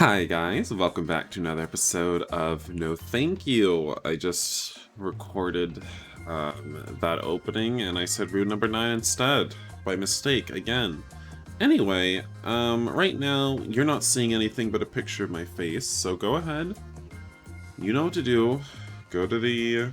Hi guys, welcome back to another episode of No Thank You. I just recorded that opening and I said rule number 9 instead, by mistake, again. Anyway, right now you're not seeing anything but a picture of my face, so go ahead. You know what to do. Go to the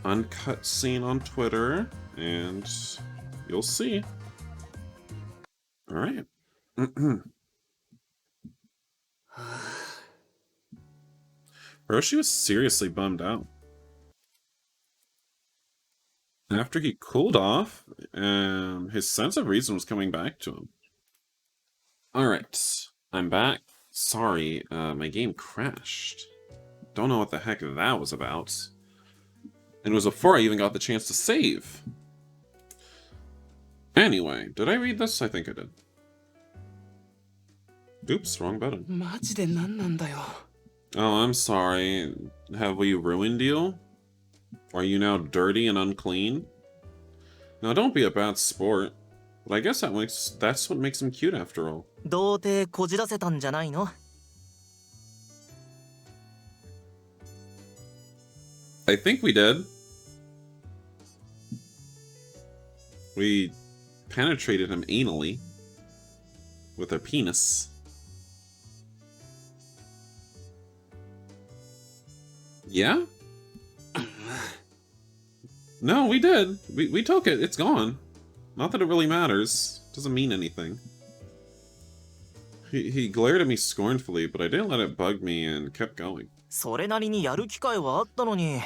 uncut scene on Twitter and you'll see. Alright. Hiroshi was seriously bummed out. After he cooled off, his sense of reason was coming back to him. Alright, I'm back. Sorry, my game crashed. Don't know what the heck that was about. And it was before I even got the chance to save. Anyway, did I read this? I think I did. Oops, wrong button. Oh, I'm sorry. Have we ruined you? Are you now dirty and unclean? Now don't be a bad sport. But I guess that's what makes him cute after all. I think we did. We penetrated him anally with our penis. Yeah? No, we did. We took it. It's gone. Not that it really matters. Doesn't mean anything. He glared at me scornfully, but I didn't let it bug me and kept going. それなりにやる機会はあったのに、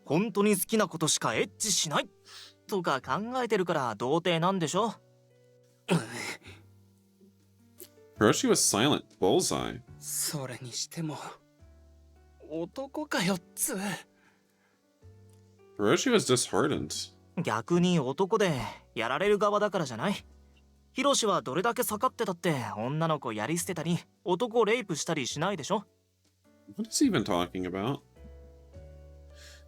本当に好きなことしかエッチしないとか考えてるから童貞なんでしょ? Hiroshi was silent. Bullseye. それにしても男かよっつ。Hiroshi was disheartened. 逆に男でやられる側だからじゃない。ヒロシはどれだけ盛ってたって女の子やり捨てたり男をレイプしたりしないでしょ? What is he even talking about?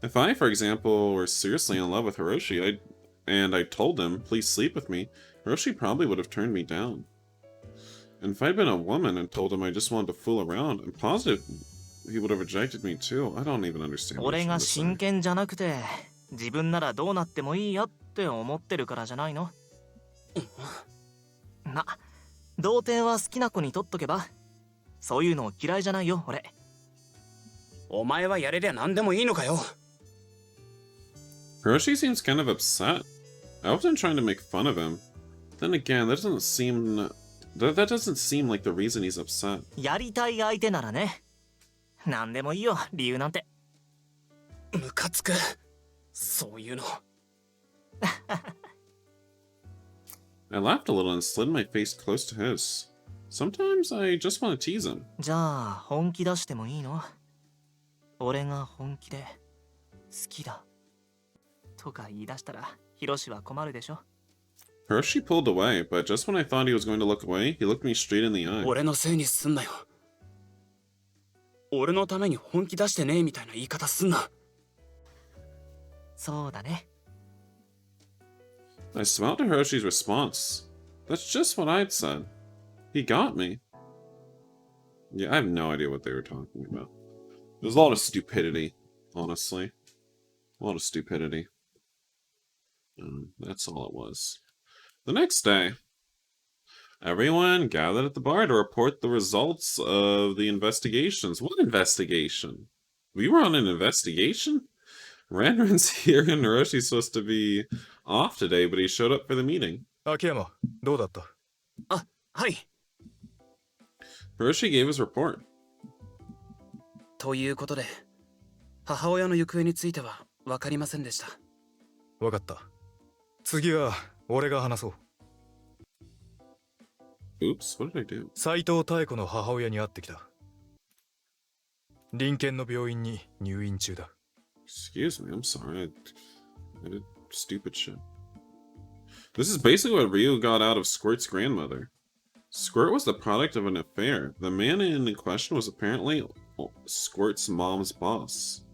If I, for example, were seriously in love with Hiroshi, I told him, please sleep with me, Hiroshi probably would have turned me down. And if I'd been a woman and told him I just wanted to fool around, I'm positive he would have rejected me too. I don't even understand. 俺が真剣じゃなくて、自分ならどうなってもいいやって思ってるからじゃないの? ま、童貞は好きな子に取っとけば。そういうの嫌いじゃないよ、俺。お前はやれりゃ何でもいいのかよ。Hiroshi seems kind of upset. I wasn't trying to make fun of him. Then again, that doesn't seem like the reason he's upset. やりたい相手ならね。何でもいいよ、理由なんて。ムカつく。そういうの。I laughed a little and slid my face close to his. Sometimes I just want to tease him. じゃあ本気出してもいいの? 俺が本気で好きだとか言い出したらヒロシは困るでしょ? Hiroshi pulled away, but just when I thought he was going to look away, he looked me straight in the eye. 俺のせいにすんなよ。俺のために本気出してねえみたいな言い方すんな。そうだね。I smiled at Hiroshi's response. That's just what I'd said. He got me. Yeah, I have no idea what they were talking about. There's a lot of stupidity, honestly. A lot of stupidity. That's all it was. The next day, everyone gathered at the bar to report the results of the investigations. What investigation? We were on an investigation? Ranran's here and Hiroshi's supposed to be off today, but he showed up for the meeting. Akiyama, どうだった? あ、はい。Hiroshi gave his report. ということで、母親の行方については分かりませんでした。わかった。次は俺が話そう。Oops, what did I do? 斉藤妙子の母親に会ってきた。隣県の病院に入院中だ。Excuse me, I'm sorry. I did stupid shit. This is basically what Ryu got out of Squirt's grandmother. Squirt was the product of an affair. The man in question was apparently Squirt's mom's boss.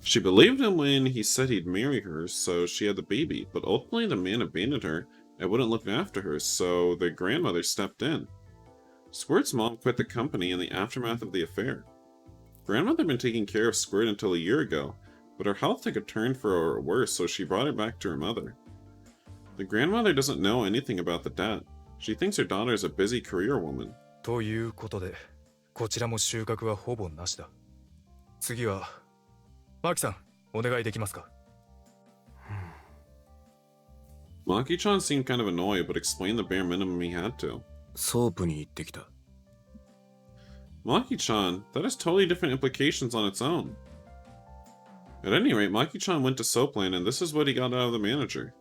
She believed him when he said he'd marry her, so she had the baby, but ultimately the man abandoned her and wouldn't look after her, so the grandmother stepped in. Squirt's mom quit the company in the aftermath of the affair. Grandmother had been taking care of Squirt until a year ago, but her health took a turn for worse, so she brought her back to her mother. The grandmother doesn't know anything about the debt. She thinks her daughter is a busy career woman. ということで、こちらも収穫はほぼなしだ。次は、マキさん、お願いできますか？ Maki-chan seemed kind of annoyed, but explained the bare minimum he had to. ソープに行ってきた。Maki-chan, that has totally different implications on its own. At any rate, Maki-chan went to Soapland, and this is what he got out of the manager.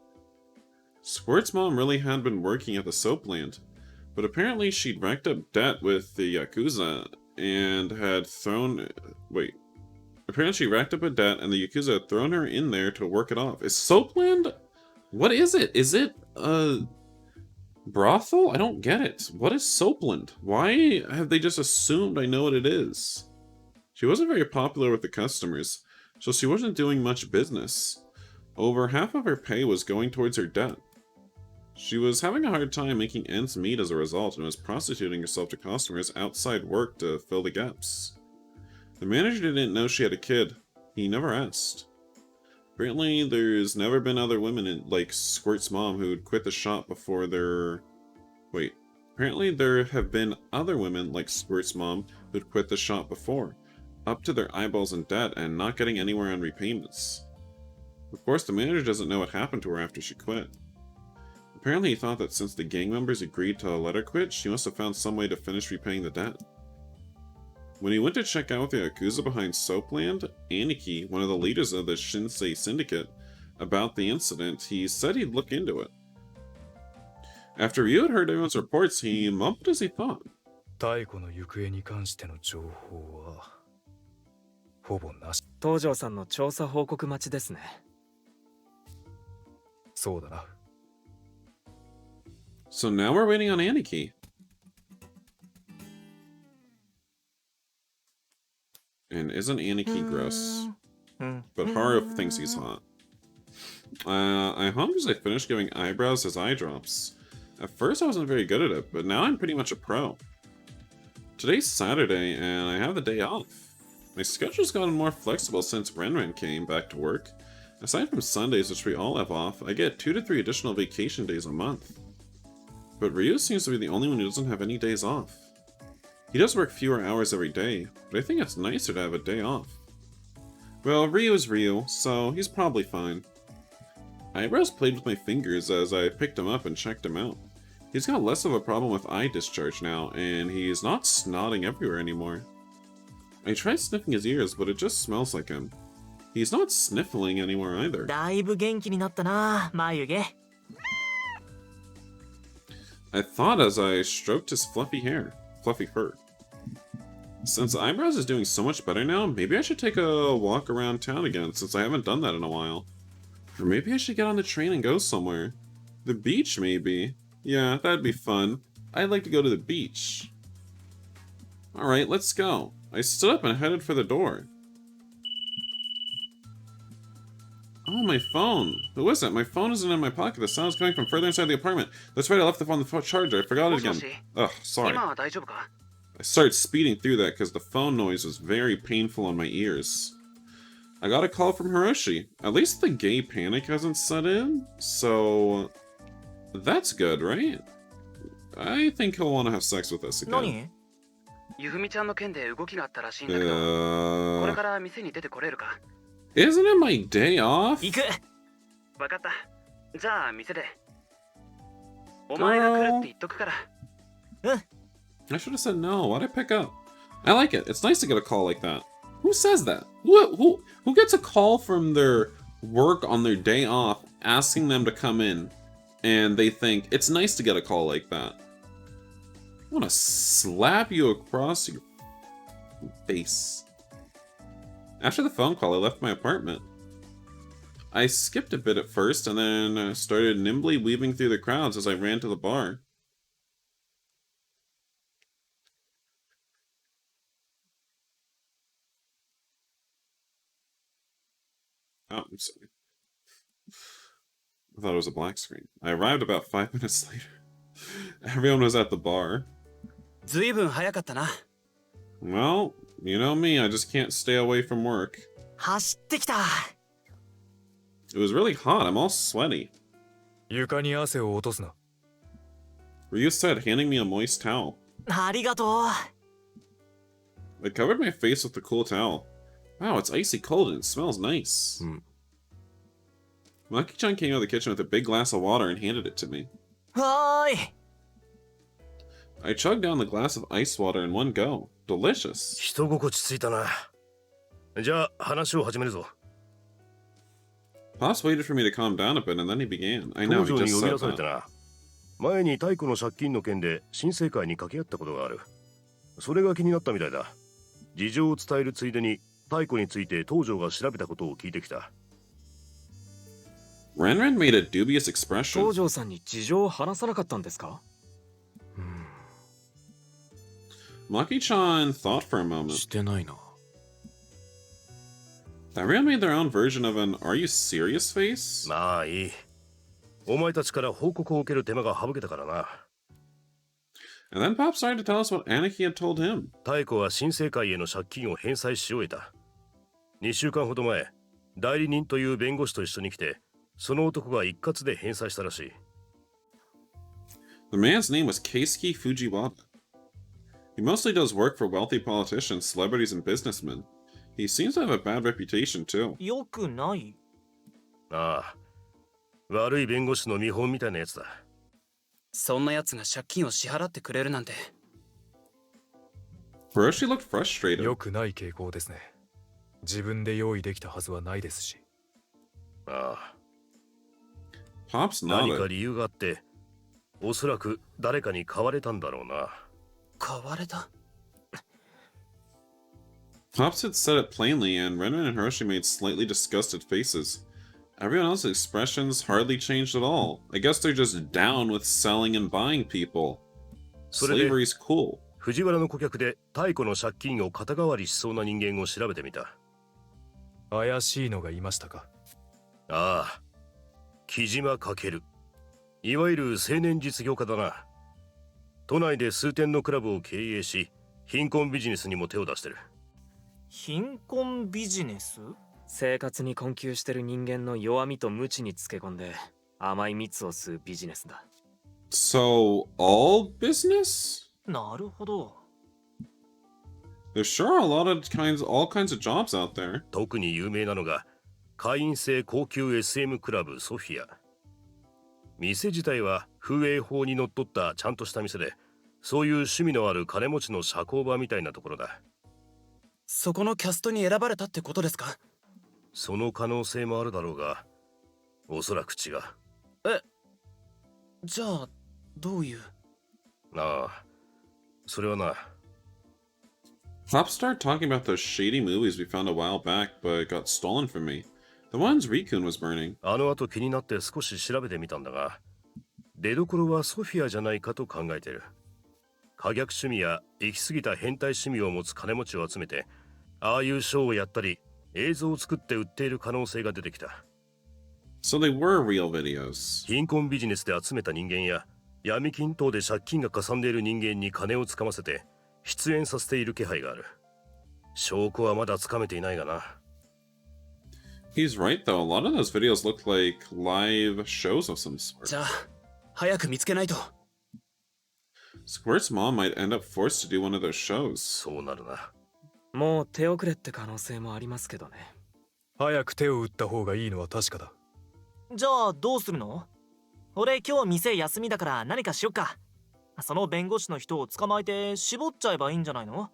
Squirt's mom really had been working at the Soapland, but apparently she'd racked up debt with the Yakuza and had thrown... Wait. Apparently she racked up a debt and the Yakuza had thrown her in there to work it off. Is Soapland... What is it? Is it a brothel? I don't get it. What is Soapland? Why have they just assumed I know what it is? She wasn't very popular with the customers, so she wasn't doing much business. Over half of her pay was going towards her debt. She was having a hard time making ends meet as a result and was prostituting herself to customers outside work to fill the gaps. The manager didn't know she had a kid. He never asked. Apparently, there's never been other women like Squirt's mom who'd quit the shop before their... Wait. Apparently, there have been other women like Squirt's mom who'd quit the shop before, up to their eyeballs in debt and not getting anywhere on repayments. Of course, the manager doesn't know what happened to her after she quit. Apparently, he thought that since the gang members agreed to let her quit, she must have found some way to finish repaying the debt. When he went to check out with the Yakuza behind Soapland, Aniki, one of the leaders of the Shinsei Syndicate, about the incident, he said he'd look into it. After Ryu had heard everyone's reports, he mumbled as he thought. 太古の行方に関しての情報はほぼなし。東條さんの調査報告待ちですね。そうだな。So now we're waiting on Aniki. And isn't Aniki gross? But Hiro thinks he's hot. I hung as I finished giving eyebrows as eye drops. At first I wasn't very good at it, but now I'm pretty much a pro. Today's Saturday, and I have the day off. My schedule's gotten more flexible since Renren came back to work. Aside from Sundays, which we all have off, I get 2 to 3 additional vacation days a month. But Ryu seems to be the only one who doesn't have any days off. He does work fewer hours every day, but I think it's nicer to have a day off. Well, Ryu is Ryu, so he's probably fine. Eyebrows played with my fingers as I picked him up and checked him out. He's got less of a problem with eye discharge now, and he's not snotting everywhere anymore. I tried sniffing his ears, but it just smells like him. He's not sniffling anymore either. だいぶ元気になったな、眉毛。I thought as I stroked his fluffy fur. Since Eyebrows is doing so much better now, maybe I should take a walk around town again, since I haven't done that in a while. Or maybe I should get on the train and go somewhere. The beach, maybe. Yeah, that'd be fun. I'd like to go to the beach. Alright, let's go. I stood up and headed for the door. Oh, my phone. Who is it? My phone isn't in my pocket. The sound is coming from further inside the apartment. That's right, I left the phone on the charger. I forgot it again. Ugh, sorry. I started speeding through that because the phone noise was very painful on my ears. I got a call from Hiroshi. At least the gay panic hasn't set in, so that's good, right? I think he'll want to have sex with us again. 何？ゆふみちゃんの件で動きがあったらしいんだけど、これから店に出てこれるか？ Isn't it my day off? 行く。わかった。じゃあ店で。お前が来るって言っとくから。うん。I should have said no. Why'd I pick up? I like it. It's nice to get a call like that. Who says that? Who gets a call from their work on their day off asking them to come in and they think it's nice to get a call like that? I want to slap you across your face. After the phone call, I left my apartment. I skipped a bit at first and then started nimbly weaving through the crowds as I ran to the bar. Oh, I'm sorry. I thought it was a black screen. I arrived about 5 minutes later. Everyone was at the bar. ずいぶん早かったな。 Well, you know me, I just can't stay away from work. 走ってきた。 It was really hot, I'm all sweaty. 床に汗を落とすな。 Ryu said, handing me a moist towel. ありがとう。 I covered my face with the cool towel. Wow, it's icy cold and it smells nice. Maki-chan came out of the kitchen with a big glass of water and handed it to me. はーい。 I chugged down the glass of ice water in one go. Delicious. 人心地ついたな。じゃあ話を始めるぞ。 Pops waited for me to calm down a bit and then he began. I know, 東 he 条に just 呼び said 出されて that. な。前に太古の借金の件で新生会に掛け合ったことがある。それが気になったみたいだ。事情を伝えるついでに太古について東条が調べたことを聞いてきた。 Renren made a dubious expression. 東條さんに事情を話さなかったんですか？ Maki-chan thought for a moment. してないな。 Everyone made their own version of an "Are you serious" face. まあいい。お前たちから報告を受ける手間が省けたからな。 And then Pop started to tell us what Aniki had told him. 太古は新生会への借金を返済し終えた。2週間ほど前、代理人という弁護士と一緒に来て、その男が一括で返済したらしい。 The man's name was Keisuke Fujiwara. He mostly does work for wealthy politicians, celebrities, and businessmen. He seems to have a bad reputation too. よくない。ああ、悪い弁護士の見本みたいなやつだ。そんな奴が借金を支払ってくれるなんて。 Hiroshi looked frustrated. 良くない傾向ですね。自分で用意できたはずはないですし。ああ、 Pops 何か nodded. 理由があって、おそらく誰かに買われたんだろうな。買われた？ Pops had said it plainly, and Renren and Hiroshi made slightly disgusted faces. Everyone else's expressions hardly changed at all. I guess they're just down with selling and buying people. それで Slavery's cool. 藤原の顧客で太古の借金を肩代わりしそうな人間を調べてみた。怪しいのがいましたか？ああ、木島翔。いわゆる青年実業家だな。都内で数店のクラブを経営し、貧困ビジネスにも手を出してる。貧困ビジネス？生活に困窮してる人間の弱みと無知につけ込んで甘い蜜を吸うビジネスだ。 So, all business? なるほど。 There sure are a lot of all kinds of jobs out there. 特に有名なのが会員制高級 SM クラブソフィア。店自体は風営法にのっとったちゃんとした店で、そういう趣味のある金持ちの社交場みたいなところだ。そこのキャストに選ばれたってことですか？その可能性もあるだろうが、おそらく違う。じゃあどういう？ああ、それはな。 Pop started talking about those shady movies we found a while back but got stolen from me. The ones Rikun was burning. あの後気になって少し調べてみたんだが、出どころはソフィアじゃないかと考えてる。可逆趣味や行き過ぎた変態趣味を持つ金持ちを集めて、ああいうショーをやったり、映像を作って売っている可能性が出てきた。 So they were real videos. 貧困ビジネスで集めた人間や、闇金等で借金がかさんでいる人間に金をつかませて、出演させている気配がある。証拠はまだつかめていないがな。 He's right though, a lot of those videos look like live shows of some sort. じゃあ早く見つけないと。 Squirt's mom might end up forced to do one of those shows. そうなるな。もう手遅れって可能性もありますけどね。早く手を打った方がいいのは確かだ。じゃあどうするの？俺今日店休みだから何かしよっか。その弁護士の人を捕まえて絞っちゃえばいいんじゃないの？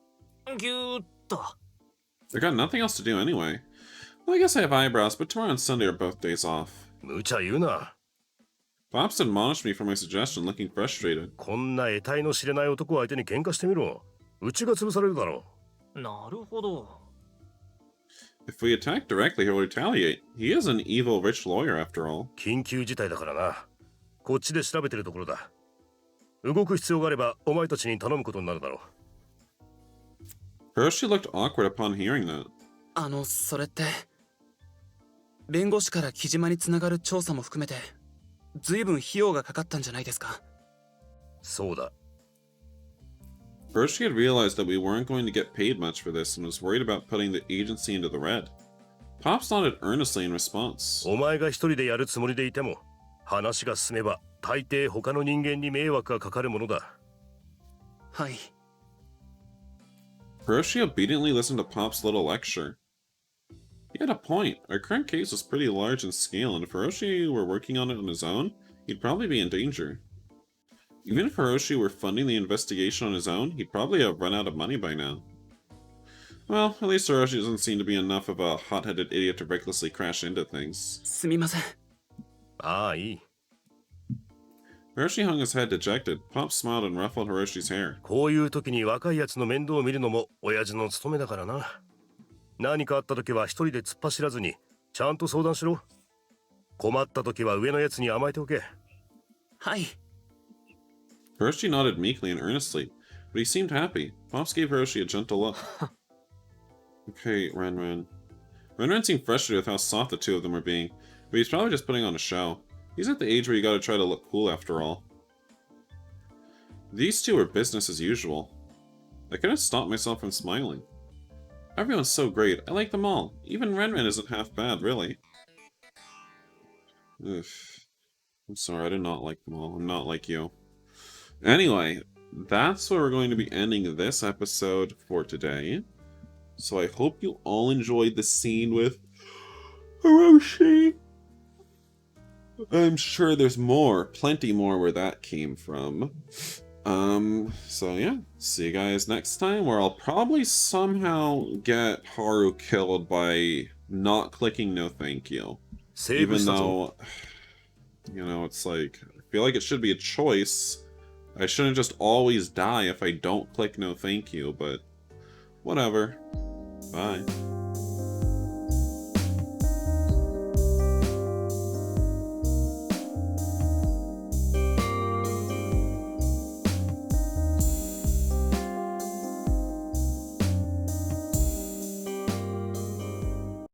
ぎゅーっと。 I got nothing else to do anyway. Well, I guess I have eyebrows, but tomorrow and Sunday are both days off. 無茶言うな。 Pops admonished me for my suggestion, looking frustrated. こんな得体の知れない男を相手に喧嘩してみろ。うちが潰されるだろなるほど。If we attack directly, he'll retaliate. He is an evil rich lawyer after all. う。緊急事態だからな。こっちで調べてるところだ。動く必要があればお前たちに頼むことになるだろう。 Hiroshi looked awkward upon hearing that. それって弁護士から木島につながる調査も含めて随分費用がかかったんじゃないですか？そうだ。Hiroshi had realized that we weren't going to get paid much for this and was worried about putting the agency into the red. Pops nodded earnestly in response. お前が一人でやるつもりでいても、話が進めば大抵他の人間に迷惑がかかるものだ。はい。 Hiroshi obediently listened to Pop's little lecture. He had a point. Our current case was pretty large in scale, and if Hiroshi were working on it on his own, he'd probably be in danger. Even if Hiroshi were funding the investigation on his own, he'd probably have run out of money by now. Well, at least Hiroshi doesn't seem to be enough of a hot-headed idiot to recklessly crash into things. すみません。ああ、いい。 Hiroshi hung his head dejected. Pop smiled and ruffled Hiroshi's hair. こういう時に若いやつの面倒を見るのも親父の務めだからな。何かあった時は一人で突っ走らずに、ちゃんと相談しろ。困った時は上のやつに甘えておけ。はい。 Hiroshi nodded meekly and earnestly, but he seemed happy. Pops gave Hiroshi a gentle look. Okay, Renren. Renren seemed frustrated with how soft the two of them were being, but he's probably just putting on a show. He's at the age where you gotta try to look cool after all. These two were business as usual. I couldn't stop myself from smiling. Everyone's so great. I like them all. Even Renren isn't half bad, really. Ugh. I'm sorry, I did not like them all. I'm not like you. Anyway, that's where we're going to be ending this episode for today. So I hope you all enjoyed the scene with Hiroshi. I'm sure there's more, plenty more where that came from. So yeah, see you guys next time, where I'll probably somehow get Haru killed by not clicking no thank you. Even though, you know, it's like, I feel like it should be a choice. I shouldn't just always die if I don't click no thank you, but whatever. Bye.